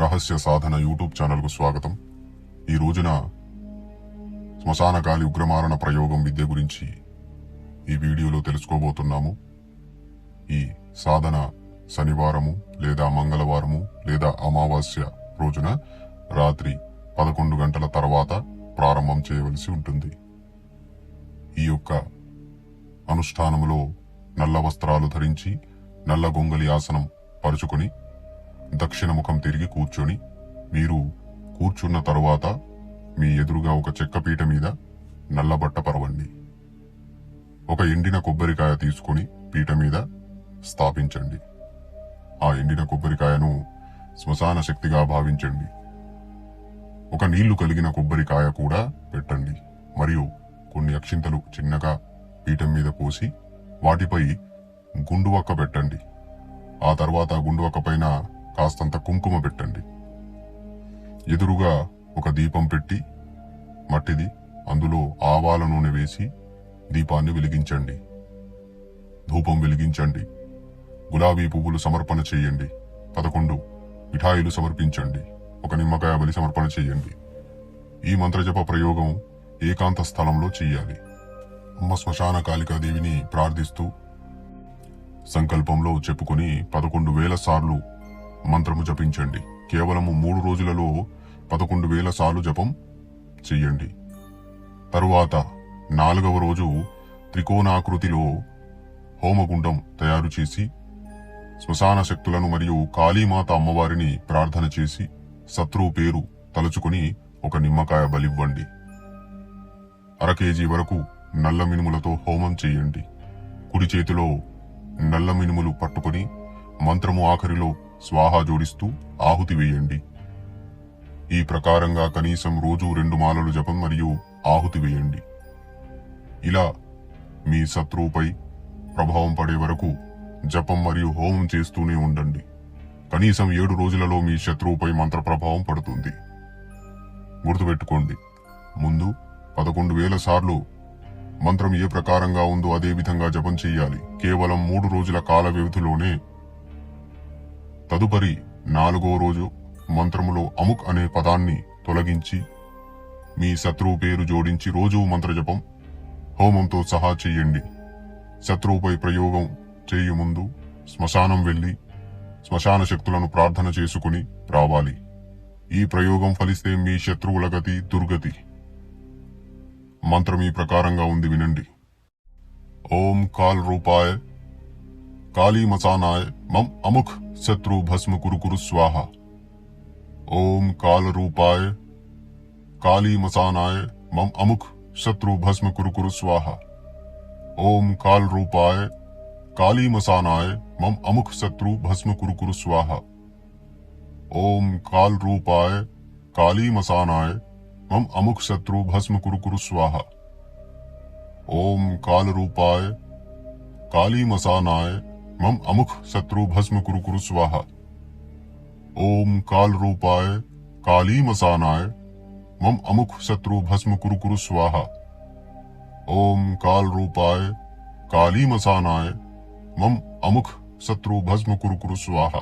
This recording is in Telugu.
రహస్య సాధన యూట్యూబ్ ఛానల్కు స్వాగతం. ఈ రోజున శ్మశాన గాలి ఉగ్రమారణ ప్రయోగం విద్య గురించి ఈ వీడియోలో తెలుసుకోబోతున్నాము. ఈ సాధన శనివారము లేదా మంగళవారము లేదా అమావాస్య రోజున రాత్రి 11 గంటల తర్వాత ప్రారంభం చేయవలసి ఉంటుంది. ఈ యొక్క అనుష్ఠానములో నల్ల వస్త్రాలు ధరించి నల్ల గొంగలి ఆసనం పరుచుకొని దక్షిణ ముఖం తిరిగి కూర్చొని మీరు కూర్చున్న తరువాత మీ ఎదురుగా ఒక చెక్క పీట మీద నల్లబట్ట పరవండి. ఒక ఎండిన కొబ్బరికాయ తీసుకుని పీట మీద స్థాపించండి. ఆ ఎండిన కొబ్బరికాయను శ్మశాన శక్తిగా భావించండి. ఒక నీళ్లు కలిగిన కొబ్బరికాయ కూడా పెట్టండి. మరియు కొన్ని అక్షింతలు చిన్నగా పీఠం మీద పోసి వాటిపై గుండువక్క పెట్టండి. ఆ తర్వాత గుండువక్క పైన కాస్తంత కుంకుమ పెట్టండి. ఎదురుగా ఒక దీపం పెట్టి మట్టిది, అందులో ఆవాల నూనె వేసి దీపాన్ని వెలిగించండి. ధూపం వెలిగించండి. గులాబీ పువ్వులు సమర్పణ చేయండి. 11 మిఠాయిలు సమర్పించండి. ఒక నిమ్మకాయ బలి సమర్పణ చేయండి. ఈ మంత్రజప ప్రయోగం ఏకాంత స్థలంలో చెయ్యాలి. అమ్మ శ్మశాన కాళికాదేవిని ప్రార్థిస్తూ సంకల్పంలో చెప్పుకొని 11,000 సార్లు మంత్రము జపించండి. కేవలము 3 రోజులలో 11,000 సార్లు జపం చెయ్యండి. తరువాత 4వ రోజు త్రికోణాకృతిలో హోమగుండం తయారు చేసి శ్మశాన శక్తులను మరియు కాళీమాత అమ్మవారిని ప్రార్థన చేసి శత్రువు పేరు తలుచుకుని ఒక నిమ్మకాయ బలివ్వండి. 1/2 కేజీ వరకు నల్ల మినుములతో హోమం చేయండి. కుడి చేతిలో నల్ల మినుములు పట్టుకుని మంత్రము ఆఖరిలో స్వాహా జోడిస్తూ ఆహుతి వేయండి. ఈ ప్రకారంగా కనీసం రోజు 2 మాలలు జపం మరియు ఆహుతి వేయండి. ఇలా మీ శత్రువుపై ప్రభావం పడే వరకు జపం మరియు హోమం చేస్తూనే ఉండండి. కనీసం 7 రోజులలో మీ శత్రువుపై మంత్ర ప్రభావం పడుతుంది. గుర్తుపెట్టుకోండి, ముందు 11,000 సార్లు మంత్రం ఏ ప్రకారంగా ఉందో అదే విధంగా జపం చెయ్యాలి. కేవలం 3 రోజుల కాల వ్యవధిలోనే. తదుపరి 4వ రోజు మంత్రములో అముక్ అనే పదాన్ని తొలగించి మీ శత్రువు పేరు జోడించి రోజు మంత్రజపం హోమంతో సహా చెయ్యండి. శత్రువుపై ప్రయోగం చేయముందు శ్మశానం వెళ్లి శ్మశాన శక్తులను ప్రార్థన చేసుకుని రావాలి. ఈ ప్రయోగం ఫలిస్తే మీ శత్రువుల గతి దుర్గతి. మంత్రం ఈ ప్రకారంగా ఉంది, వినండి. ఓం కాల్ రూపాయ కాళీ మసానాయ మం అముక్ శత్రు భస్మ కురు స్వాహ. ఓం కాల రూపాయ కాళీ మసానాయ మం అముక్ శత్రు భస్మ కురు స్వాహ. ఓం కాల్ రూపాయ కాళీ మసానాయ మం అముక్ శత్రు భస్మ కురు స్వాహ. ఓం కాల్ రూపాయ కాళీ మసానాయ మం అముక్ శత్రు భస్మ కురు స్వాహ. ఓం కాల రూపాయ కాళీ మసానాయ మం అముక్ శత్రు భస్మ కురు స్వాహ. ఓం కాల్ రూపాయ కాళీ మసానాయ మం అముక్ శత్రు భస్మ కురు స్వాహ. ఓం కాల్ రూపాయ కాళీ మసానాయ మం అముక్ శత్రు భస్మ కురు స్వాహ.